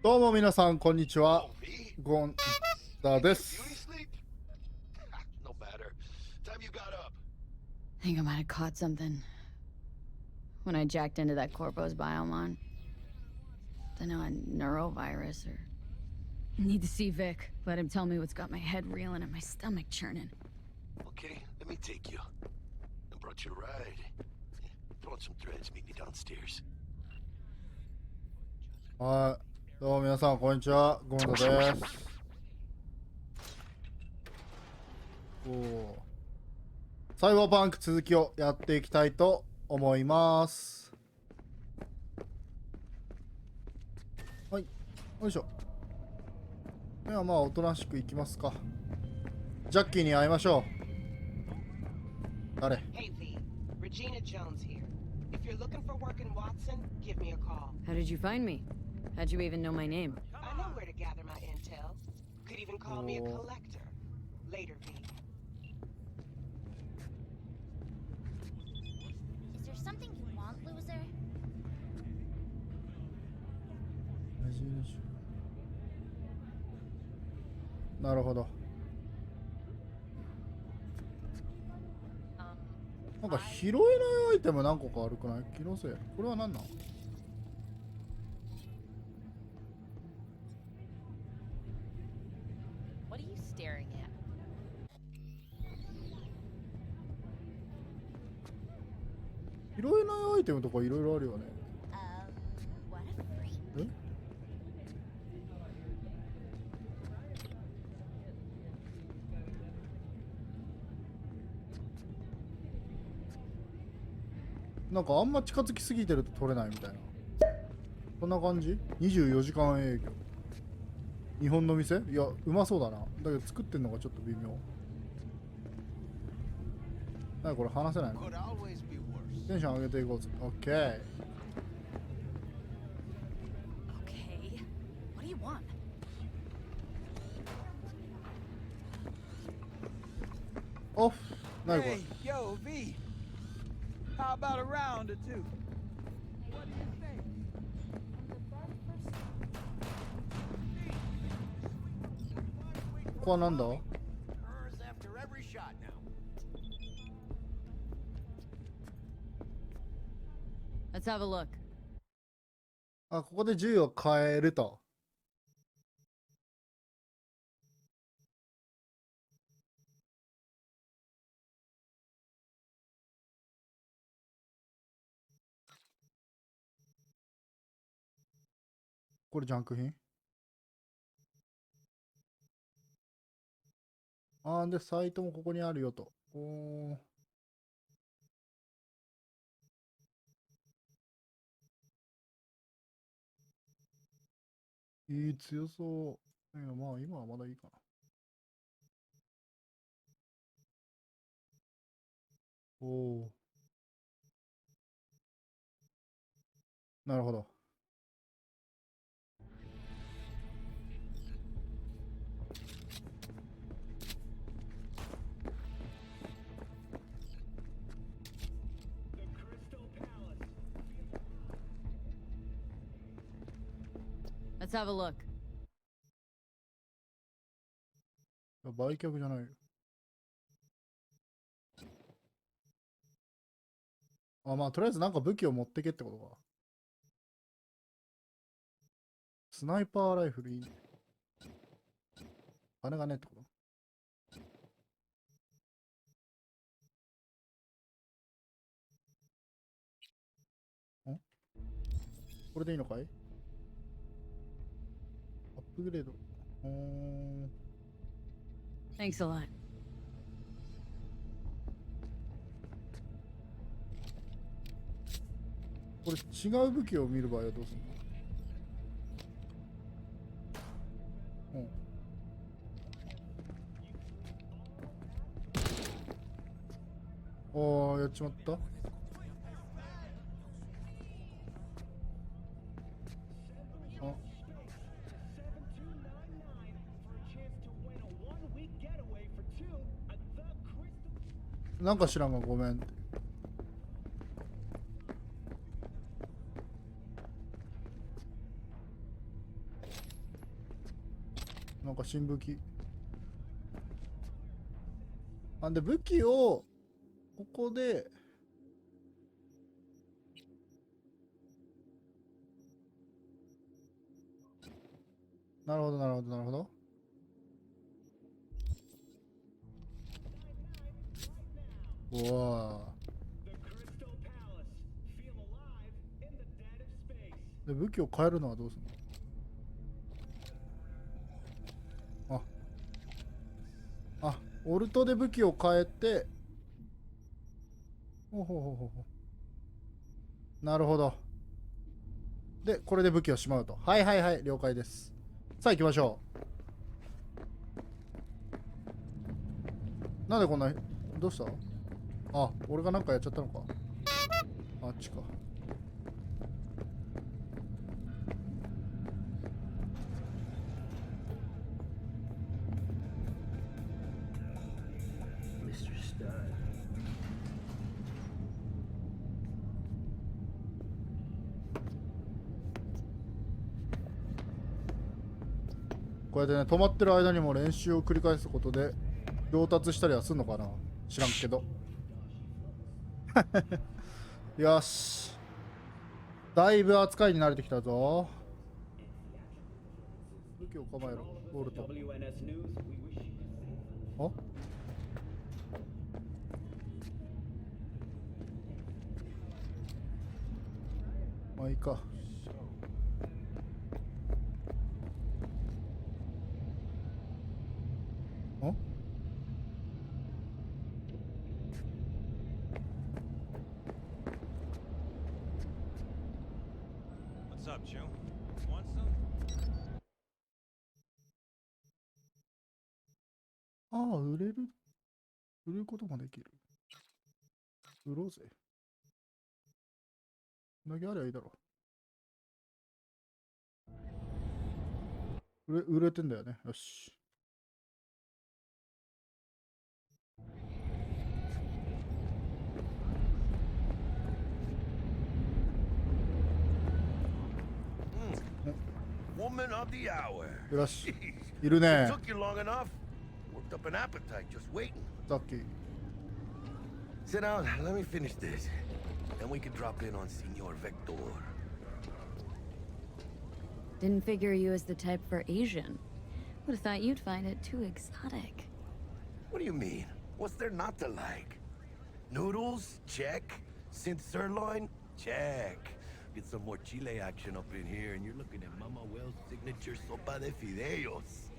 どうも皆さんこんにちは、ゴンザです。I think I might have caught something when I jacked into that Corpo's biomon. Don't know, a neurovirus or... Need to see Vic. Let him tell me what's got my head reeling and my stomach churning. Okay, let me take you. I brought you a ride. Throw on some threads, meet me downstairs. はい、どうも皆さんこんにちは、ゴンザです。サイバーパンク続きをやっていきたいと思います。はい、よいしょ。ではまあおとなしくいきますか。ジャッキーに会いましょう。誰？ Hey V, Regina Jones here. If you're looking for work in Watson, give me a call. How did you find me? How'd you even know my name? I know where to gather my intel. Could even call me a collector. Later, V. Is there something you want, loser? なるほど。なんか拾えないアイテム何個かあるくない？気のせい。これは何なの？What are you staring at? 拾えないアイテムとかいろいろあるよね。What a freak. え？なんかあんま近づきすぎてると取れないみたいな。こんな感じ？ 24 時間営業。日本の店？いや、うまそうだな。だけど作ってんのがちょっと微妙。なにこれ話せないの？テンション上げていこうぜ。オッケー。Okay. What do you want? オフ。なにこれ？ Hey, yo, V. How about a round or two? What do you think? ここはなんだ？ Hers after every shot now. Let's have a look. あ、ここで銃を変えると。これジャンク品？あーで、サイトもここにあるよと。おー。強そう。いや、まあ今はまだいいかな。おお。なるほど。Let's have a look. 売却じゃないよ。あ、まあとりあえずなんか武器を持ってけってことか。スナイパーライフルいいね。金がねってこと？ん？これでいいのかい？アップグレード。Thanks a lot. これ違う武器を見る場合はどうするの？ああ、やっちまった。なんか知らんがごめんって。なんか新武器。なんで武器をここでなるほどなるほどなるほど。うわーで武器を変えるのはどうするの？あ、オルトで武器を変えて、ほうほうほうほうほう。なるほど。で、これで武器をしまうと。はいはいはい、了解です。さあ行きましょう。なんでこんな、どうした？あ、俺がなんかやっちゃったのか。あっちか。こうやってね、止まってる間にも練習を繰り返すことで上達したりはすんのかな、知らんけど。よし、だいぶ扱いに慣れてきたぞ。武器を構えろ、ボルト。あ、まあいいか。ん？ What's up, Joe? Want some? ああ、売れる。売ることもできる。売ろうぜ。投げありゃいいだろ。売れてんだよね。よし。Woman of the hour. よし。 Jeez. いるね。 Took you long enough. Worked up an appetite just waiting. さっき。Sit down. Let me finish this. Then we can drop in on Senor Vector. Didn't figure you as the type for Asian. Would have thought you'd find it too exotic. What do you mean? What's there not to like? Noodles? Check. Synth sirloin? Check. Get some more chile action up in here, and you're looking at Mama Well's signature sopa de fideos.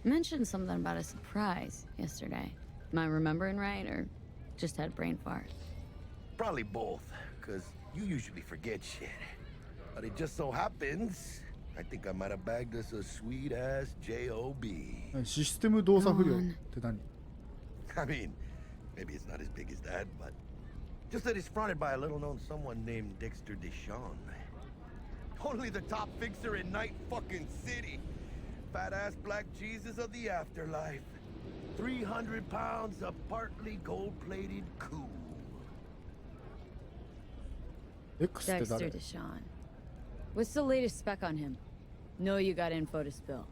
Mentioned something about a surprise yesterday. Am I remembering right, or just had a brain fart? Probably both, because you usually forget shit. But it just so happens, I think I might have bagged us a sweet-ass J.O.B. システム動作不良って何？ I mean, maybe it's not as big as that, but just that it's fronted by a little-known someone named Dexter Deshawn. Only the top fixer in Night fucking City. Fat-ass black Jesus of the afterlife. 300 pounds of partly gold-plated cool. X って Dexter 誰？ Deshawn. What's the latest spec on him? Know you got info to spill.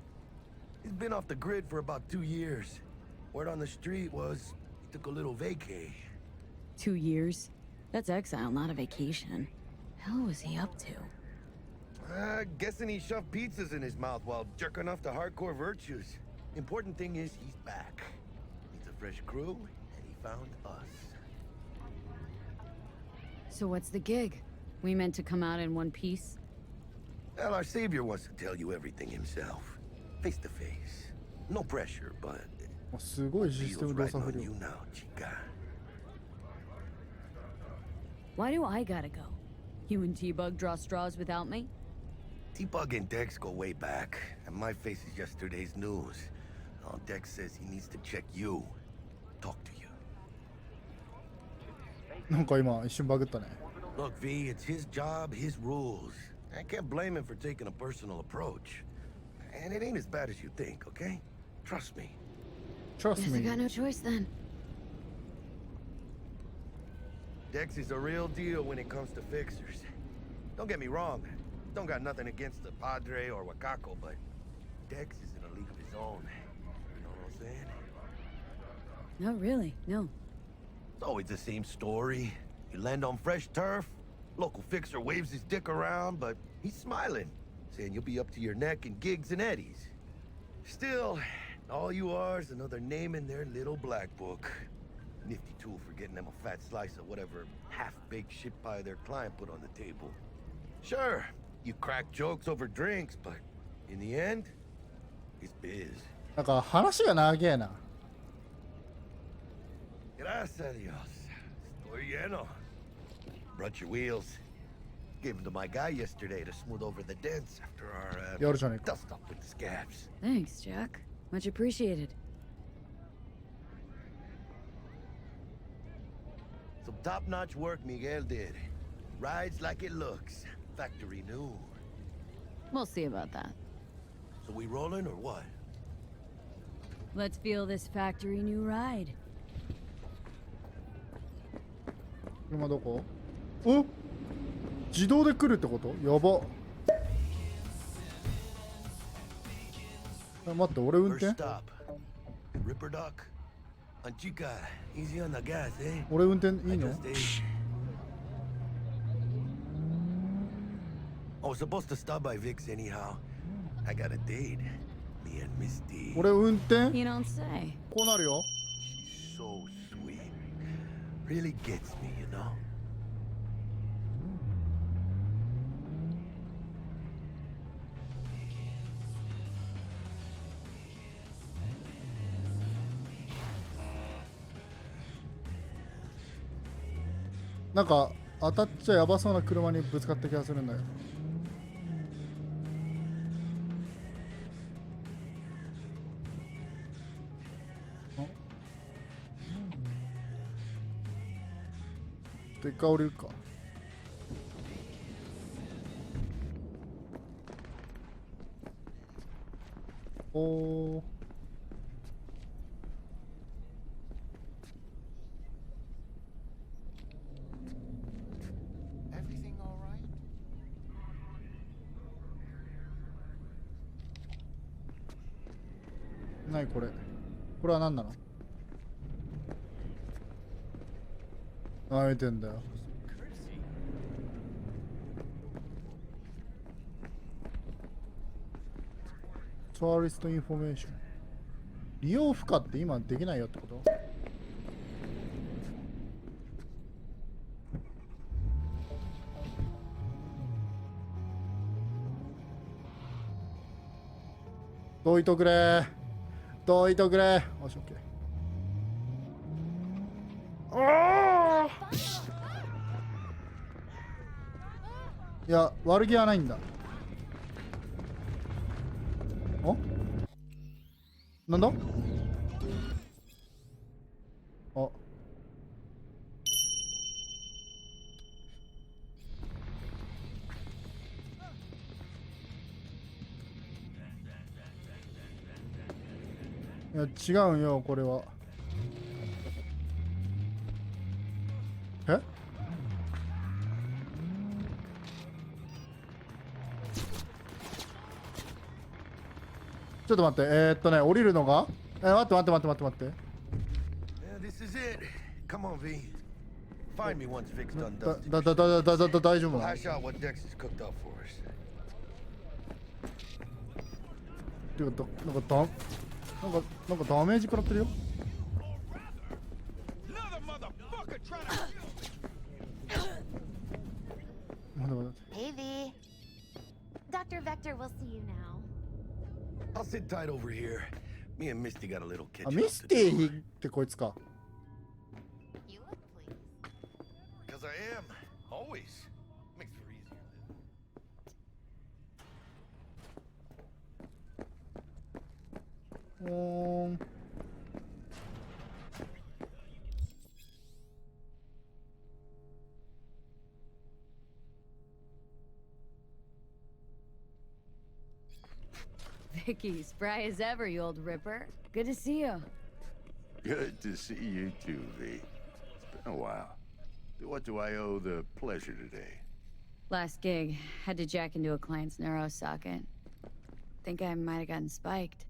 He's been off the grid for about 2 years. Word on the street was he took a little vacay. 2 years? That's exile, not a vacation. Hell was he up to? Guessing he shoved pizzas in his mouth while jerking off to hardcore virtues. Important thing is he's back. Needs a fresh crew, and he found us. So what's the gig? We meant to come out in one piece? Well, our savior wants to tell you everything himself. Face to face. No pressure, but すごいシステ deal's ム動 riding 作不 on 良。 you now, chica. Why do I gotta go? You and T-Bug draw straws without me? T-Bug and Dex go way back, and my face is yesterday's news. Now Dex says he needs to check you. Talk to you. なんか今一瞬バグったね。 Look, V, it's his job, his rules. I can't blame him for taking a personal approach. And it ain't as bad as you think, okay? Trust me. Trust Guess I me. got no choice then. Dex is a real deal when it comes to fixers. Don't get me wrong. Don't got nothing against the Padre or Wakako, but Dex is in a league of his own. You know what I'm saying? Not really, no. It's always the same story. You land on fresh turf, local fixer waves his dick around, but he's smiling, saying you'll be up to your neck in gigs and eddies. Still, all you are is another name in their little black book. Nifty tool for getting them a fat slice of whatever half-baked shit pie their client put on the table. Sure, you crack jokes over drinks, but in the end, it's biz. なんか話が長えな。Gracias a Dios. Estoy lleno. Brought your wheels. Gave them to my guy yesterday to smooth over the dents after our やるじゃねえか。 dust up with the scabs. Thanks, Jack. Much appreciated. Some top-notch work Miguel did. Rides like it looks. Factory new. We'll see about that. So we rolling or what? Let's feel this factory new ride. 車どこ？お？自動で来るってこと？やば。待って、俺運 First 転？ stop. Ripper Duck. Anchica, easy on the gas, eh? 俺運転いい I の？ just ate. I was supposed to stop by Vic's anyhow. I got a date. Me and Misty. 俺運転？ You don't say. こうなるよ。 She's so sweet. Really gets me, you know? なんか当たっちゃやばそうな車にぶつかった気がするんだよ。一回降りるか。おお。Everything all right? 何これ？これは何なの？あえてんだよ。ツアリストインフォメーション。利用不可って今できないよってこと？どいとくれ。どいとくれ。よし、オッケー。ああ。いや、悪気はないんだ。お？なんだ？あ。いや、違うんよ、これは。え？ちょっと待って、降りるのが待って。 Yeah, this is it. Come on, V. Find me once Vic's done dusting. 大丈夫 We'll なの？ hash out what Dex has cooked up for us. ていうかなんかダメージ食らってるよ。 Another motherfucker trying to 待って。 Hey, V. Dr. Vector will see you now. I'll sit tight over here. Me and Misty got a little catch あ、 up ミ to ステ do. ィってこいつか。 You look pleased. Because I am. Always. Makes for easier living. おーん。Vicky, spry as ever, you old ripper. Good to see you. Good to see you too, V. It's been a while. What do I owe the pleasure today? Last gig, had to jack into a client's neuro socket. think I might have gotten spiked.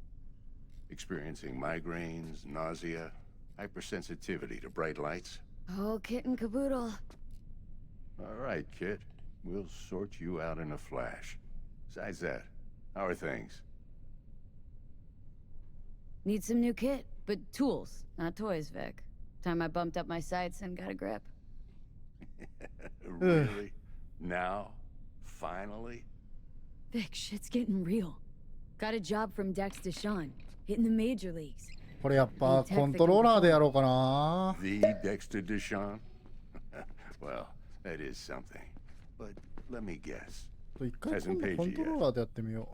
Experiencing migraines, nausea, hypersensitivity to bright lights? Oh, kit and caboodle. All right, kid. We'll sort you out in a flash. Besides that, how are things? Need some new kit, but tools, not toys, Vic. Time I bumped up my sights and got a grip. Really? Now? Finally? Vic, shit's getting real. Got a job from Dex Deshawn, hitting the major leagues. これやっぱコントローラーでやろうかな。 The Dexter Deshawn? Well, that is something. But let me guess. 一回今度コントローラーでやってみよ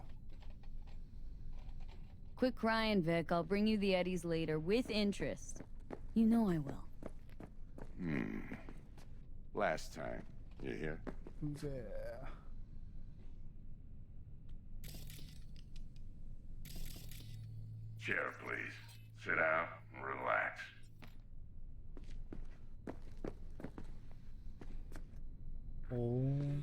Quit crying, Vic. I'll bring you the Eddies later with interest. You know I will. Last time. You hear? う。うぜえ。Chair, please. Sit down and relax. Oh.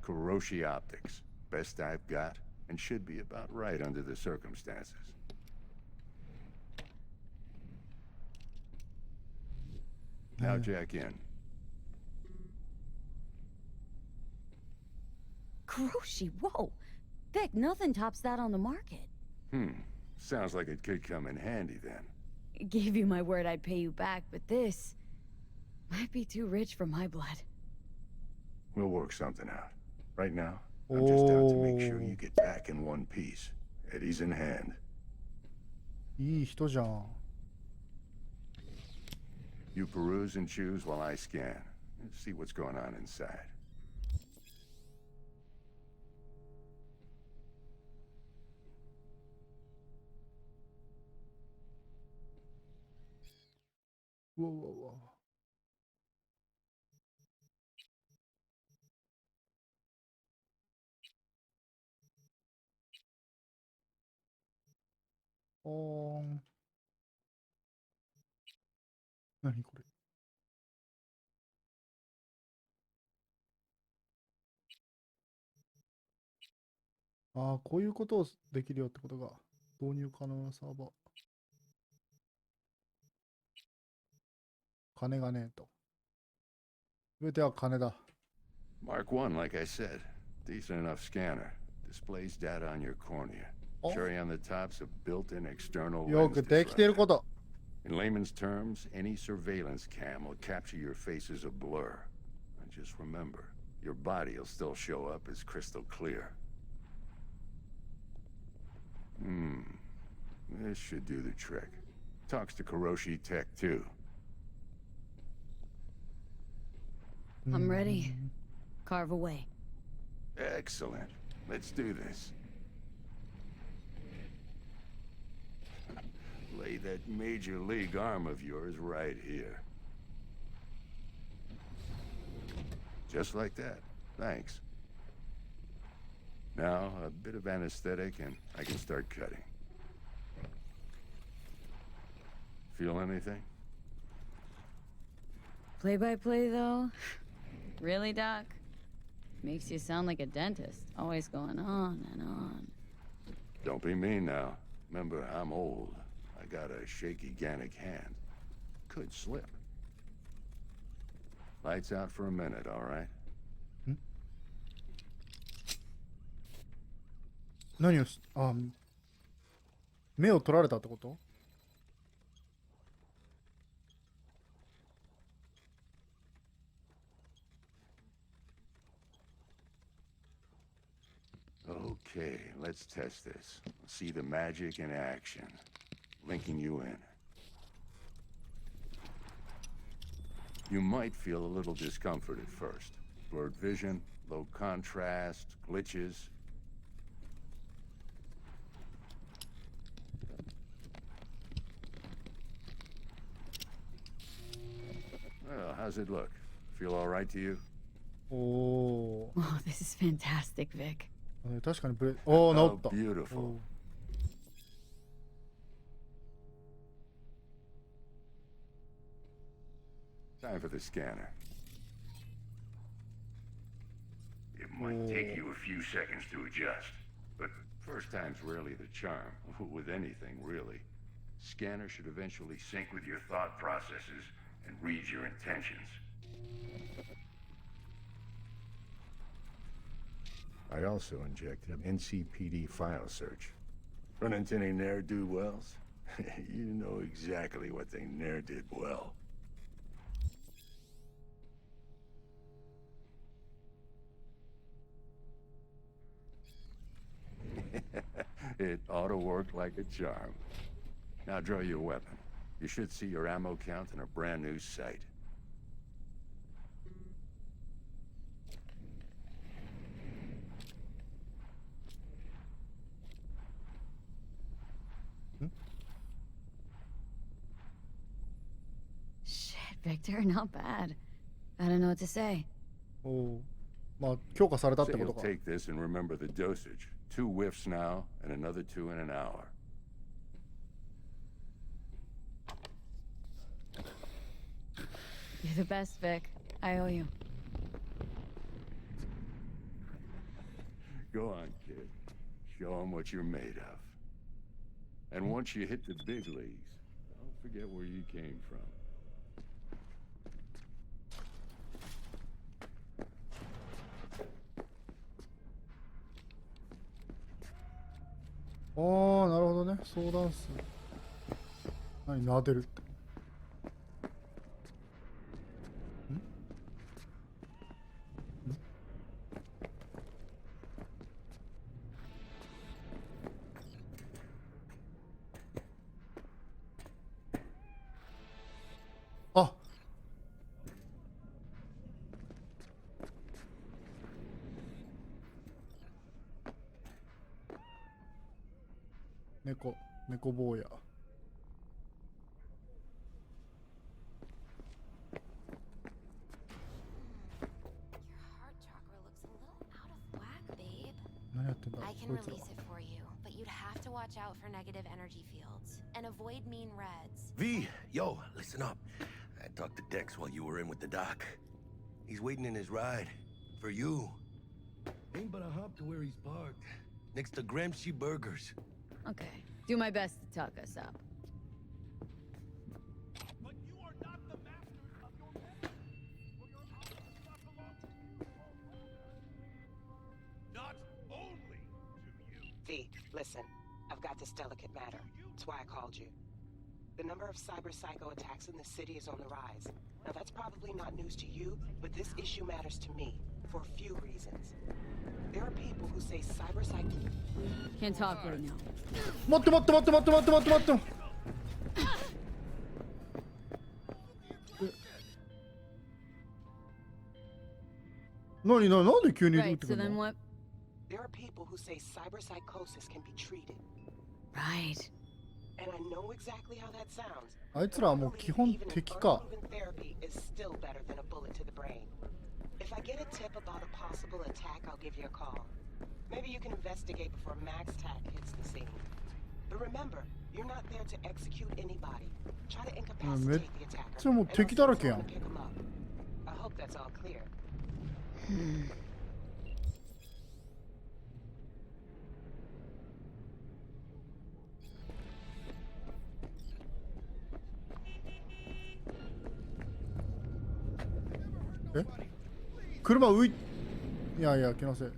Kuroshi Optics. Best I've got, and should be about right under the circumstances. Now jack in. Kuroshi, whoa! Vic, nothing tops that on the market. Sounds like it could come in handy then. Gave you my word I'd pay you back, but this might be too rich for my blood. We'll work something out. Right now, I'm just out to make sure you get back in one piece. Eddie's in hand. いい人じゃん。 You peruse and choose while I scan. See what's going on inside. Whoa, whoa, whoa. Oh. 何これ。ああ、こういうことをできるよってことが導入可能なサーバー。金がねえと。すべては金だ。Mark 1, like I said. Decent enough scanner. Displays data on your cornea. Cherry on the top's a built-in external よ lens くできてる diffractor. こと。 In layman's terms, any surveillance cam will capture your face as a blur. And just remember, your body will still show up as crystal clear. This should do the trick. Talks to Kuroshi Tech, too. I'm ready. Carve away. Excellent. Let's do this. Lay that major league arm of yours right here. Just like that. Thanks. Now, a bit of anesthetic and I can start cutting. Feel anything? Play-by-play, though? Really, Doc? Makes you sound like a dentist, always going on and on. Don't be mean now. Remember, I'm old. I got a shaky Gannic hand. Could slip. Lights out for a minute, all right? 何をし、あ、目を取られたってこと？ Okay, let's test this. See the magic in action. Linking you in. You might feel a little discomfort at first. Blurred vision, low contrast, glitches. Well, how's it look? Feel all right to you? おお。 Oh, this is fantastic, Vic. 確かにブレ、おお、治った。 Beautiful. Time for the scanner. It might take you a few seconds to adjust, but first time's rarely the charm, with anything, really. Scanner should eventually sync with your thought processes and read your intentions. I also injected an NCPD file search. Run into any ne'er-do-wells? You know exactly what they ne'er did well. It ought to work like a charm. Now draw your weapon. You should see your ammo count in a brand new sight. Shit, Victor, not bad. I don't know what to say. おお。まあ強化されたっ So てこ you'll とか。 take this and remember the dosage. 2 whiffs now, and another 2 in an hour. You're the best, Vic. I owe you. Go on, kid. Show 'em what you're made of. And once you hit the big leagues, don't forget where you came from. Oh, なるほどね。相談数。何、撫でるって。あ、猫坊や。何やってんだ I can こいつら release it for you, but you'd have to watch out for negative energy fields and avoid mean reds. V, yo, listen up. I talked to Dex while you were in with the doc. He's waiting in his ride. For you. Ain't but a hop to where he's parked. Next to Gramsci Burgers. Okay. Do my best to talk us up. But you are not the masters of your destiny, for your hour does not belong to you. Not only to you. V, listen. I've got this delicate matter. That's why I called you. The number of cyber psycho attacks in the city is on the rise. Now that's probably not news to you, but this issue matters to me for a few reasons. There are people who say cyber psycho. Can't talk right now. 待って待って待って待って待って待って待って。なんで急に撃っ Right, て so くる then の what? There are people who say cyber psychosis can be treated. Right. And I know exactly how that sounds. あいつらはもう基本敵か。 Unproven therapy is still better than a bullet to the brain. If I get a tip about a possible attack, I'll give you a call. Maybe you can investigate before Max Tack hits the scene. But remember, you're not there to execute anybody. Try to incapacitate the attacker. めっちゃもう敵だらけやん。 and I'll send someone to pick him up. I hope that's all clear. Hmm. え、車浮い、いやいや気のせい。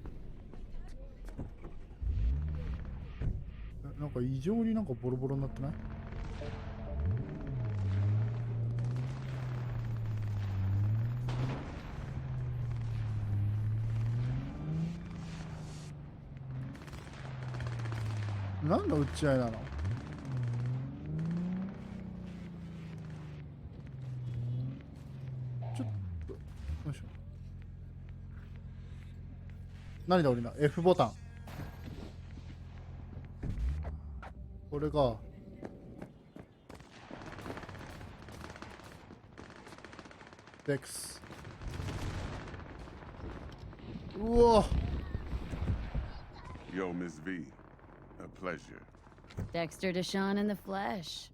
なんか異常になんかボロボロになってない？何の打ち合いなの？ちょっとよいしょ。何で降りな F ボタン。これがデックス。うわ。 Yo, Miss V. A pleasure. Dexter Deshawn in the flesh.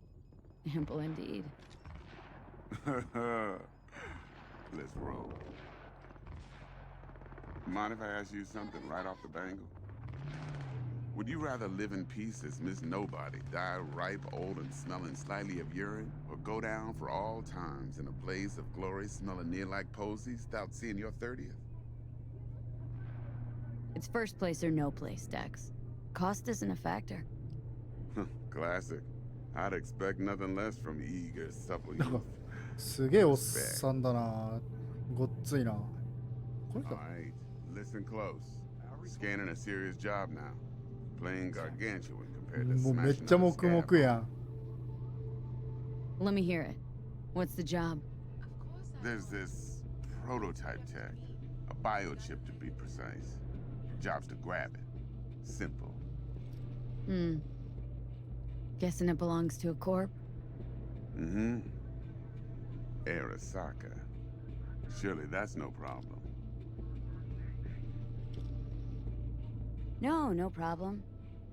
Ample indeed. Let's roll. Mind if I ask you something right off the bangle? Would you rather live in peace as Miss Nobody, die ripe, old, and smelling slightly of urine, or go down for all times in a blaze of glory smelling near like posies without seeing your 30th? It's first place or no place, Dex. Cost isn't a factor. Classic. I'd expect nothing less from eager, supple youth. すげえおっさんだな。ごっついな。これか。 Alright, listen close. Scanning a serious job now. Playing gargantuan compared to もうめっ smashing ちゃ on a 黙々 scab. やん。 Let me hear it. What's the job? There's this prototype tech, a biochip to be precise. Job's to grab it. Simple. Guessing it belongs to a corp? Mm-hmm. Arasaka. Surely that's no problem. No problem.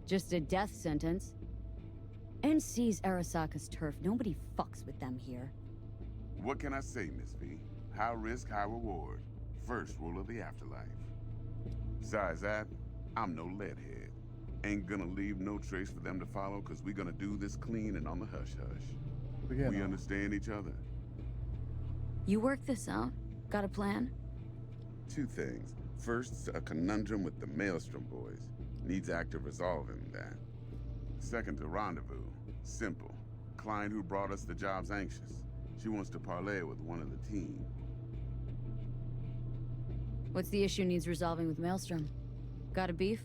Just a death sentence. NC's Arasaka's turf. Nobody fucks with them here. What can I say, Miss V? High risk, high reward. First rule of the afterlife. Besides that, I'm no leadhead. Ain't gonna leave no trace for them to follow, cause we're gonna do this clean and on the hush-hush. We understand each other. You work this out? Got a plan? Two things. First, a conundrum with the Maelstrom boys. Needs active resolving that. Second, a rendezvous. Simple. Client who brought us the job's anxious. She wants to parlay with one of the team. What's the issue needs resolving with Maelstrom? Got a beef?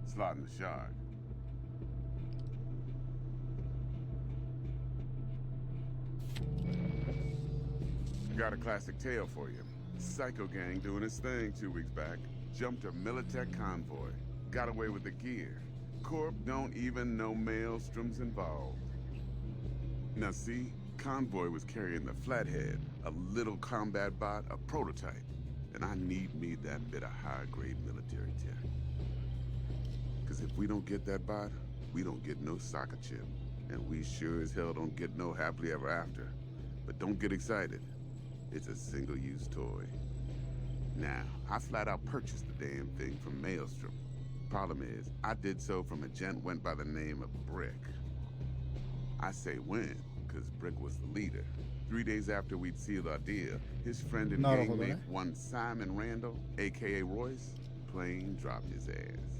Slotting the shard. Got a classic tale for you. Psycho gang doing his thing 2 weeks back. Jumped a Militech convoy. Got away with the gear. Corp don't even know Maelstrom's involved. Now see, convoy was carrying the Flathead, a little combat bot, a prototype. And I need me that bit of high-grade military tech. Cause if we don't get that bot, we don't get no soccer chip. And we sure as hell don't get no happily ever after. But don't get excited. It's a single-use toy. Now, I flat out purchased the damn thing from Maelstrom. Problem is, I did so from a gent went by the name of Brick. I say when, cause Brick was the leader. 3 days after we'd sealed our deal, his friend and gangmate, one Simon Randall, aka Royce, plain dropped his ass.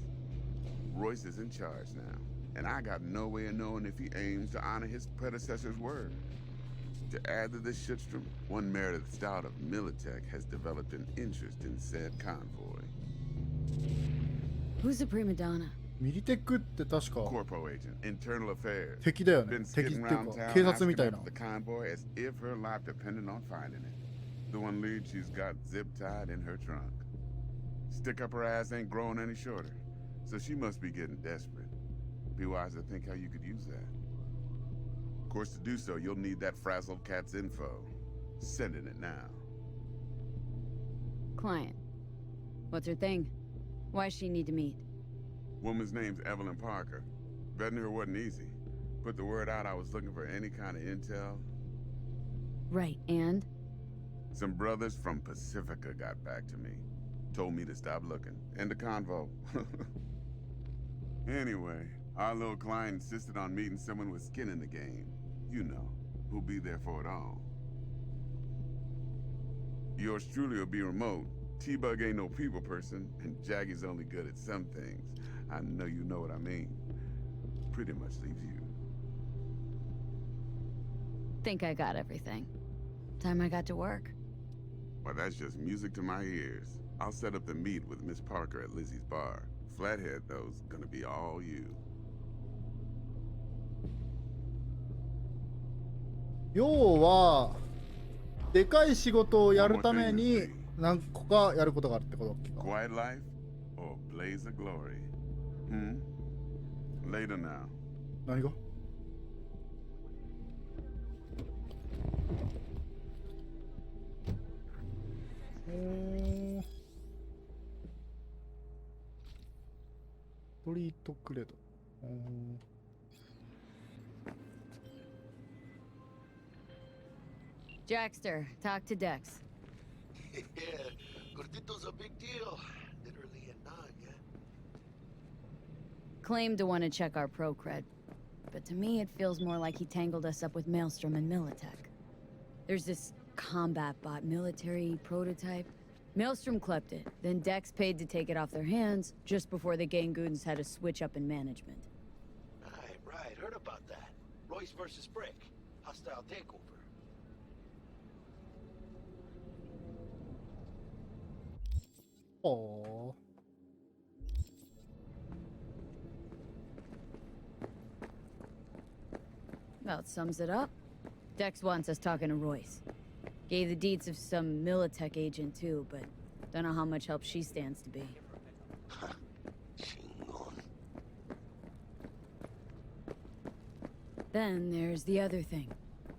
Royce is in charge now, and I got no way of knowing if he aims to honor his predecessor's word. To add to this shitstrom, one Meredith Stout of Militech has developed an interest in said convoy. Who's the prima donna? ミリテックって確か Corpo agent, internal affairs. 敵だよね。 Been 敵ってい skidding う around か town 警察み asking たいな。 after the convoy as if her life depended on finding it. The one lead she's got zip-tied in her trunk. Stick up her ass ain't growing any shorter, so she must be getting desperate. Be wise to think how you could use that. Of course, to do so, you'll need that frazzled cat's info. Sending it now. Client. What's her thing? Why's she need to meet? Woman's name's Evelyn Parker. Betting her wasn't easy. Put the word out I was looking for any kind of intel. Right, and? Some brothers from Pacifica got back to me. Told me to stop looking. End the convo. Anyway, our little client insisted on meeting someone with skin in the game. You know, who'll be there for it all. Yours truly will be remote. T-Bug ain't no people person, and Jaggy's only good at some things. I know you know what I mean. Pretty much leaves you. Think I got everything. Time I got to work. Well, that's just music to my ears. I'll set up the meet with Miss Parker at Lizzie's bar. Flathead, though's gonna be all you. 要はでかい仕事をやるために何個かやることがあるってことだっけか。 Quiet life or blaze of glory? Later now. 何が？ストリートクレド。Jackster, talk to Dex. Yeah, Gordito's a big deal. Literally a nod, yeah? Claimed to want to check our pro cred, but to me it feels more like he tangled us up with Maelstrom and Militech. There's this combat bot military prototype. Maelstrom clept it, then Dex paid to take it off their hands just before the Gangoons had a switch up in management. Right, heard about that. Royce versus Brick. Hostile takeover. Oh. About sums it up. Dex wants us talking to Royce. Gave the deets of some Militech agent too, but don't know how much help she stands to be. Then there's the other thing.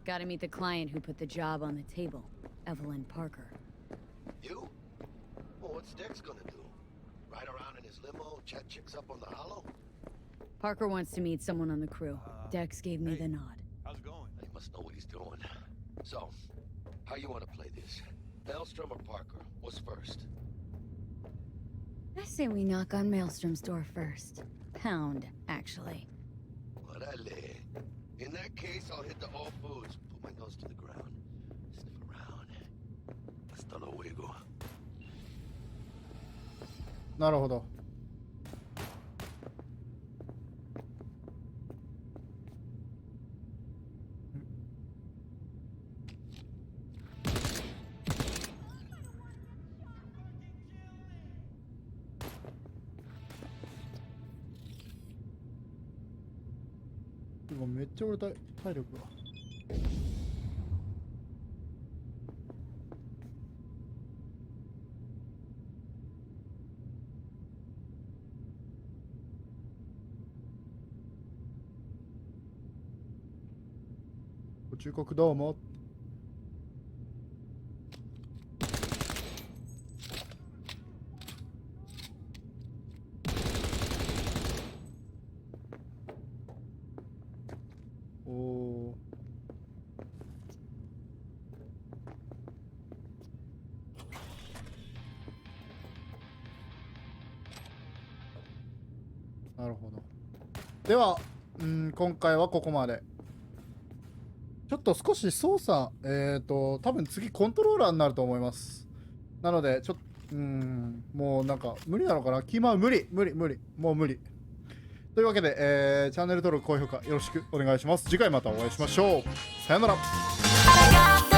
Gotta meet the client who put the job on the table, Evelyn Parker. You? Well, what's Dex gonna do? Ride around in his limo, chat chicks up on the hollow? Parker wants to meet someone on the crew. Dex gave me the nod. How's it going? He must know what he's doing. So, how you want to play this? Maelstrom or Parker? What's first? I say we knock on Maelstrom's door first. Pound, actually. Orale. In that case, I'll hit the all foods, put my nose to the ground, sniff around. Hasta luego. なるほど。今めっちゃ俺体力が。ご忠告どうも。おお。なるほど。では、今回はここまで。ちょっと少し操作、多分次コントローラーになると思います。なので、もうなんか無理なのかな。キーマン無理。もう無理。というわけで、チャンネル登録、高評価よろしくお願いします。次回またお会いしましょう。さよなら。